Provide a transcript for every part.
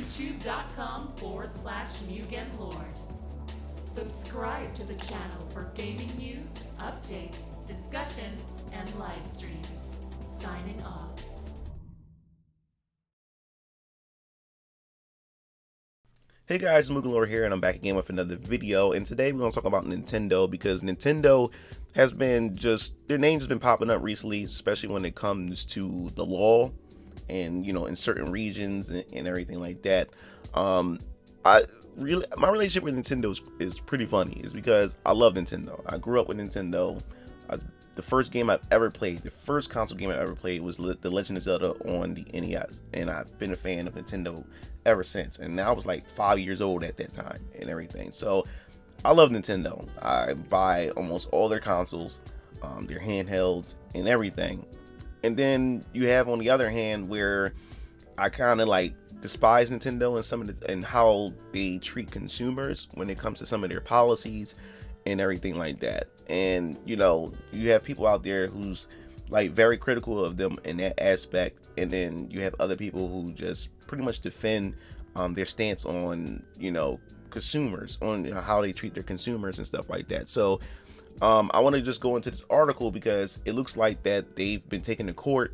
youtube.com/MugenLord. Subscribe to the channel for gaming news, updates, discussion, and live streams. Signing off. Hey guys, MugenLord here, and I'm back again with another video. And today we're going to talk about Nintendo, because Nintendo has been their name's been popping up recently, especially when it comes to the law and, in certain regions and everything like that. My relationship with Nintendo is pretty funny. It's because I love Nintendo. I grew up with Nintendo. The first game I've ever played, the first console game I ever played was The Legend of Zelda on the NES, and I've been a fan of Nintendo ever since. And I was like 5 years old at that time and everything. So I love Nintendo. I buy almost all their consoles, their handhelds and everything. And then you have, on the other hand, where I kind of like despise Nintendo and how they treat consumers when it comes to some of their policies and everything like that. And you have people out there who's like very critical of them in that aspect, and then you have other people who just pretty much defend their stance on consumers, on how they treat their consumers and stuff like that. So I want to just go into this article because it looks like that they've been taken to court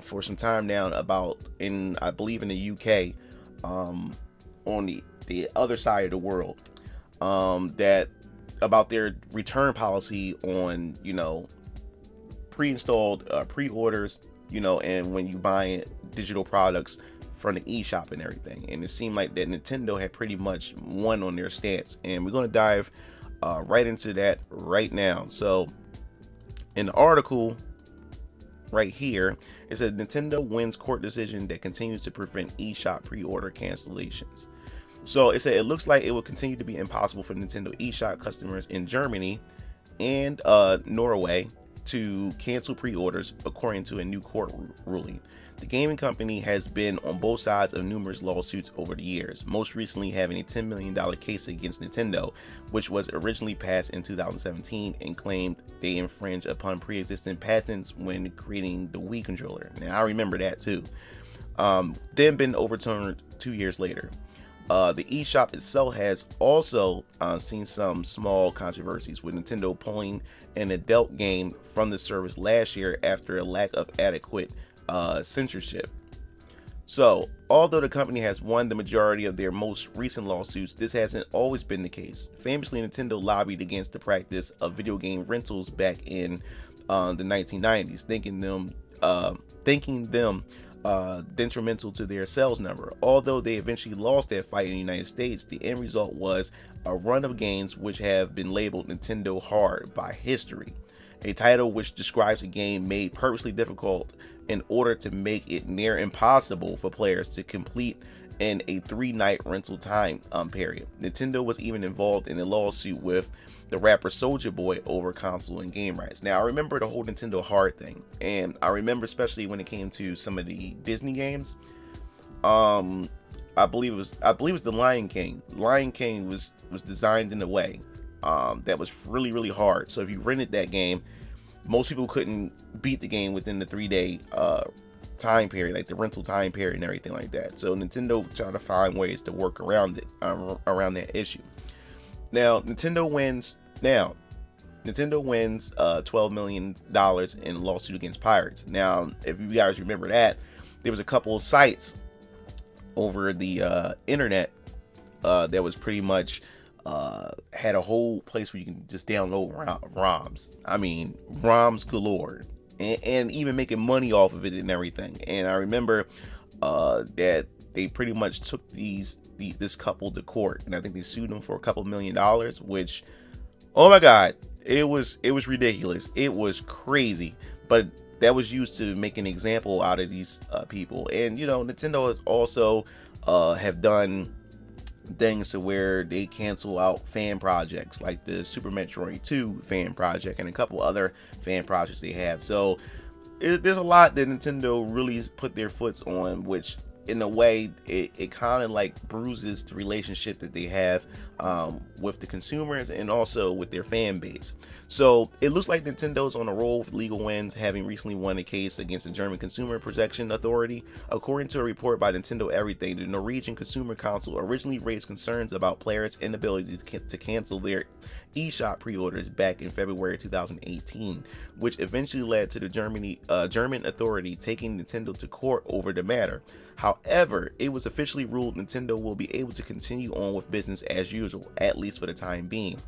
for some time now I believe in the UK, on the other side of the world, that about their return policy on pre-installed pre-orders, and when you buy digital products from the eShop and everything. And it seemed like that Nintendo had pretty much won on their stance, and we're going to dive right into that right now. So in the article right here, it says Nintendo wins court decision that continues to prevent eShop pre-order cancellations. So it said it looks like it will continue to be impossible for Nintendo eShop customers in Germany and Norway to cancel pre-orders, according to a new court ruling. The gaming company has been on both sides of numerous lawsuits over the years, most recently having a $10 million case against Nintendo, which was originally passed in 2017 and claimed they infringe upon pre-existing patents when creating the Wii controller. Now, I remember that too. Then been overturned 2 years later. The eShop itself has also seen some small controversies, with Nintendo pulling an adult game from the service last year after a lack of adequate censorship. So, although the company has won the majority of their most recent lawsuits, this hasn't always been the case. Famously, Nintendo lobbied against the practice of video game rentals back in the 1990s, thinking them detrimental to their sales number. Although they eventually lost that fight in the United States, the end result was a run of games which have been labeled Nintendo Hard by history, a title which describes a game made purposely difficult in order to make it near impossible for players to complete in a 3-night rental time period. Nintendo was even involved in a lawsuit with the rapper Soulja Boy over console and game rights. Now, I remember the whole Nintendo Hard thing, and I remember especially when it came to some of the Disney games. I believe it was the Lion King. Lion King was designed in a way that was really, really hard. So if you rented that game, most people couldn't beat the game within the 3-day time period, like the rental time period and everything like that. So Nintendo tried to find ways to work around it, around that issue. Now Nintendo wins $12 million in a lawsuit against pirates. Now, if you guys remember that, there was a couple of sites over the internet that was pretty much had a whole place where you can just download ROMs. I mean, ROMs galore, and even making money off of it and everything. And I remember that they pretty much took this couple to court, and I think they sued them for a couple $1 million, which, oh my god, it was ridiculous. It was crazy, but that was used to make an example out of these people. And Nintendo has also have done things to where they cancel out fan projects, like the Super Metroid 2 fan project and a couple other fan projects they have. So there's a lot that Nintendo really put their foot on, which in a way it kind of like bruises the relationship that they have with the consumers and also with their fan base. So it looks like Nintendo's on a roll with legal wins, having recently won a case against the German Consumer Protection Authority. According to a report by Nintendo Everything, the Norwegian Consumer Council originally raised concerns about players' inability to cancel their eShop pre-orders back in February 2018, which eventually led to the German authority taking Nintendo to court over the matter. However, it was officially ruled Nintendo will be able to continue on with business as usual, at least for the time being.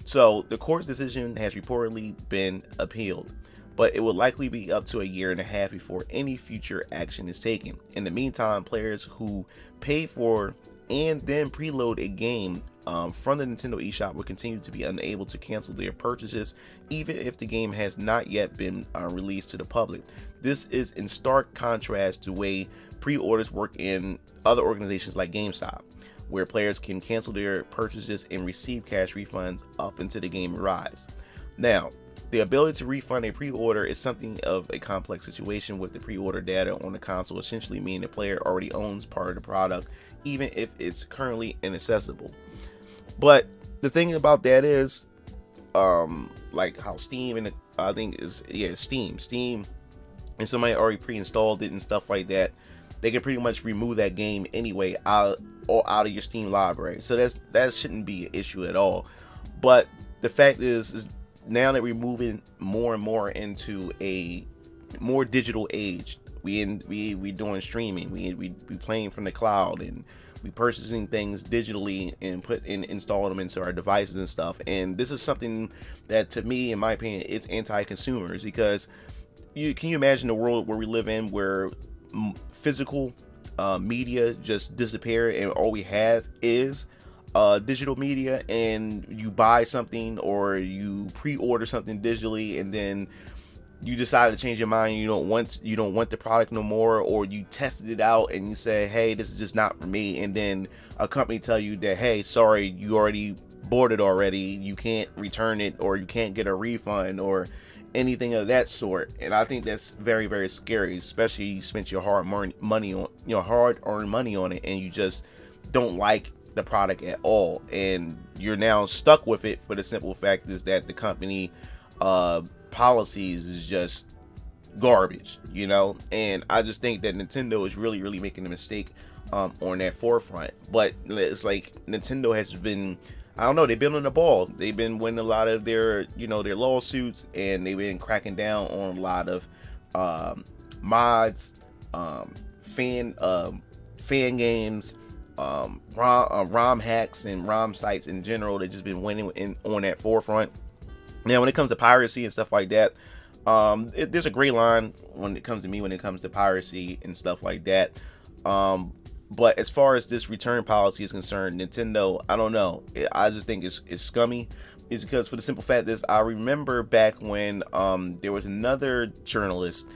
So the court's decision has reportedly been appealed, but it will likely be up to a year and a half before any future action is taken. In the meantime, players who pay for and then preload a game from the Nintendo eShop will continue to be unable to cancel their purchases, even if the game has not yet been released to the public. This is in stark contrast to the way pre-orders work in other organizations like GameStop, where players can cancel their purchases and receive cash refunds up until the game arrives. Now, the ability to refund a pre-order is something of a complex situation, with the pre-order data on the console essentially meaning the player already owns part of the product, even if it's currently inaccessible. But the thing about that is, like how Steam and I think is Steam, and somebody already pre-installed it and stuff like that, they can pretty much remove that game anyway out of your Steam library. So that shouldn't be an issue at all. But the fact is now that we're moving more and more into a more digital age, we doing streaming, we playing from the cloud, and we purchasing things digitally and install them into our devices and stuff. And this is something that, to me, in my opinion, it's anti-consumers, because can you imagine the world where we live in, where physical media just disappear and all we have is digital media, and you buy something or you pre-order something digitally, and then you decide to change your mind, you don't want the product no more, or you tested it out and you say, hey, this is just not for me, and then a company tell you that, hey, sorry, you already bought it already, you can't return it, or you can't get a refund or anything of that sort. And I think that's very, very scary, especially you spent your hard-earned money on it, and you just don't like the product at all, and you're now stuck with it for the simple fact is that the company policies is just garbage, and I just think that Nintendo is really, really making a mistake on that forefront. But it's like Nintendo has been, I don't know, they've been on the ball. They've been winning a lot of their lawsuits, and they've been cracking down on a lot of mods, fan games, ROM hacks, and ROM sites in general. They've just been winning on that forefront. Now, when it comes to piracy and stuff like that, there's a gray line when it comes to piracy and stuff like that. But as far as this return policy is concerned, Nintendo, I don't know. I just think it's scummy. It's because, for the simple fact is, I remember back when there was another journalist.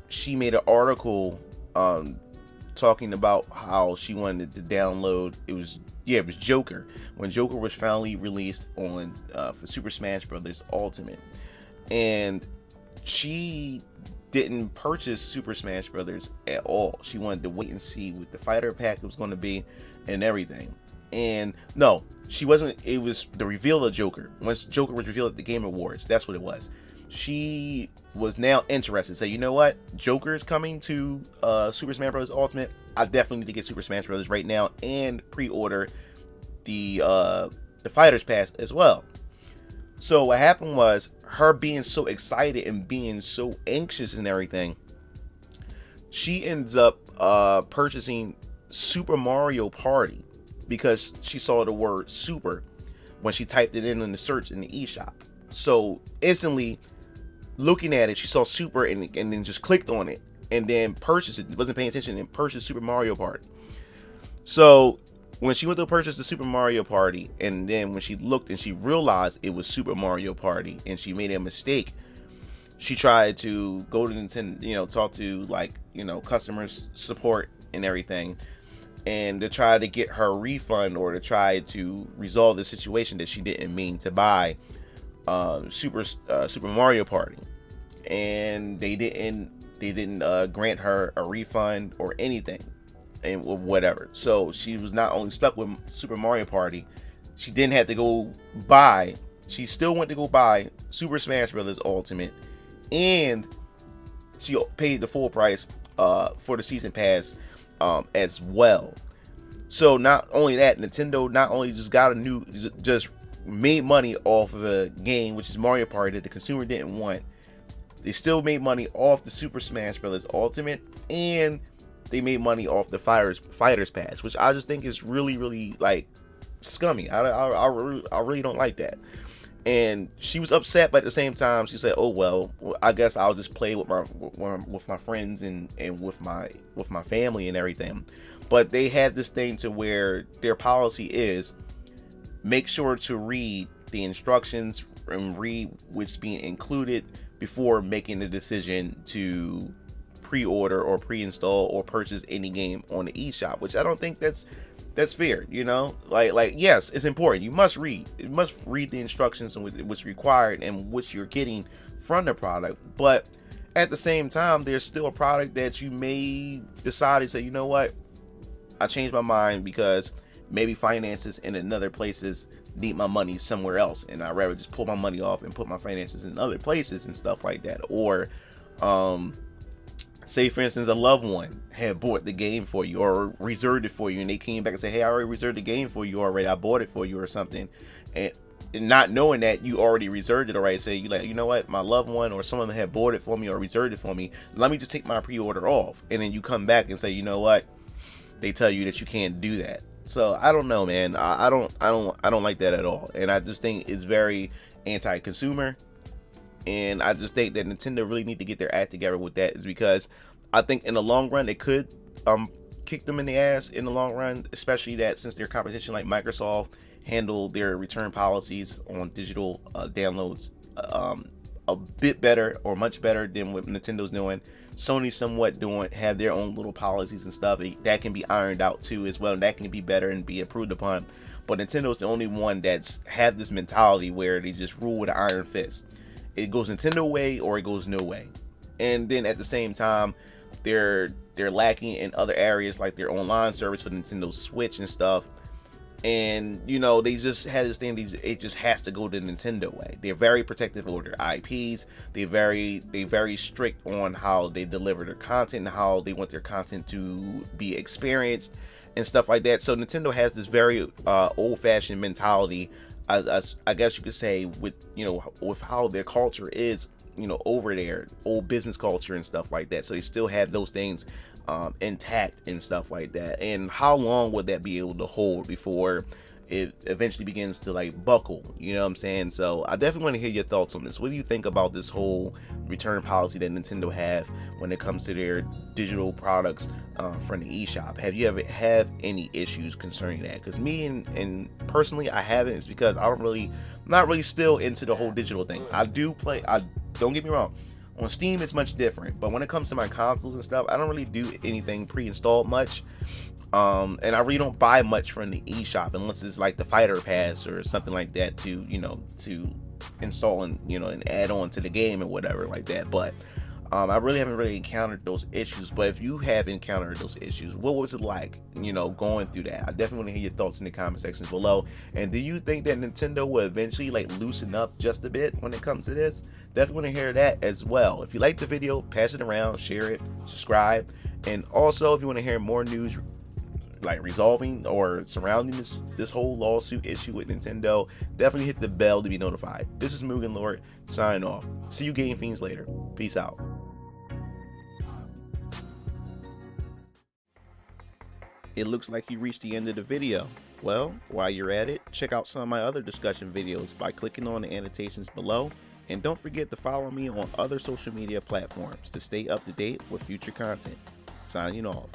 She made an article talking about how she wanted to download. It was Joker, when Joker was finally released on for Super Smash Bros. Ultimate, and she didn't purchase Super Smash Bros. At all. She wanted to wait and see what the fighter pack was going to be and everything. And no, she wasn't. It was the reveal of Joker. Once Joker was revealed at the Game Awards, that's what it was. She was now interested. Say, you know what? Joker is coming to Super Smash Bros. Ultimate. I definitely need to get Super Smash Bros. Right now and pre-order the Fighters Pass as well. So what happened was, her being so excited and being so anxious and everything, she ends up purchasing Super Mario Party because she saw the word super when she typed it in the search in the eShop. So instantly looking at it, she saw super and then just clicked on it and then purchased it. Wasn't paying attention and purchased Super Mario Party. So when she went to purchase the Super Mario Party, and then when she looked and she realized it was Super Mario Party and she made a mistake, she tried to go to Nintendo, talk to customer support and everything, and to try to get her refund or to try to resolve the situation that she didn't mean to buy Super Mario Party. And they didn't grant her a refund or anything. and whatever. So she was not only stuck with Super Mario Party, she didn't have to go buy. She still went to go buy Super Smash Bros. Ultimate, and she paid the full price for the season pass as well. So not only that, Nintendo not only just made money off of a game, which is Mario Party, that the consumer didn't want. They still made money off the Super Smash Bros. Ultimate, and they made money off the Fighters Pass, which I just think is really, really like scummy. I really don't like that. And she was upset, but at the same time, she said, "Oh well, I guess I'll just play with my friends and with my family and everything." But they have this thing to where their policy is make sure to read the instructions and read what's being included before making the decision to pre-order or pre-install or purchase any game on the eShop, which I don't think that's fair. You know, like yes, it's important. You must read the instructions and what's required and what you're getting from the product. But at the same time, there's still a product that you may decide to say, you know what, I changed my mind because maybe finances in another places need my money somewhere else, and I'd rather just pull my money off and put my finances in other places and stuff like that. Or say for instance a loved one had bought the game for you or reserved it for you, and they came back and said, hey, I already reserved the game for you already, I bought it for you or something, and not knowing that you already reserved it already, say you like, you know what, my loved one or someone that had bought it for me or reserved it for me, let me just take my pre-order off. And then you come back and say, you know what, they tell you that you can't do that. So I don't know, man. I don't like that at all, and I just think it's very anti-consumer. And I just think that Nintendo really need to get their act together with that, is because I think in the long run it could kick them in the ass in the long run, especially that since their competition like Microsoft handle their return policies on digital downloads a bit better or much better than what Nintendo's doing. Sony somewhat have their own little policies and stuff that can be ironed out too as well, and that can be better and be improved upon. But Nintendo's the only one that's had this mentality where they just rule with an iron fist. It goes Nintendo way or it goes no way. And then at the same time, they're lacking in other areas like their online service for Nintendo Switch and stuff. And you know, they just had this thing, it just has to go the Nintendo way. They're very protective of their IPs. They very strict on how they deliver their content and how they want their content to be experienced and stuff like that. So Nintendo has this very old-fashioned mentality, I guess you could say, with, you know, with how their culture is, you know, over there, old business culture and stuff like that. So they still have those things intact and stuff like that. And how long would that be able to hold before it eventually begins to like buckle? You know what I'm saying? So I definitely want to hear your thoughts on this. What do you think about this whole return policy that Nintendo have when it comes to their digital products from the eShop? Have you ever have any issues concerning that? Because me and personally I haven't. It's because I'm not really still into the whole digital thing. I don't get me wrong, on Steam it's much different, but when it comes to my consoles and stuff, I don't really do anything pre-installed much, and I really don't buy much from the eShop unless it's like the Fighter Pass or something like that to, you know, to install and, you know, and add on to the game or whatever like that. But I really haven't encountered those issues. But if you have encountered those issues, what was it like, you know, going through that? I definitely want to hear your thoughts in the comment sections below. And do you think that Nintendo will eventually like loosen up just a bit when it comes to this? Definitely want to hear that as well. If you like the video, pass it around, share it, subscribe. And also, if you want to hear more news like resolving or surrounding this whole lawsuit issue with Nintendo, definitely hit the bell to be notified. This is MugenLord signing off. See you Game Fiends later. Peace out. It looks like you reached the end of the video. Well, while you're at it, check out some of my other discussion videos by clicking on the annotations below, and don't forget to follow me on other social media platforms to stay up to date with future content. Signing off.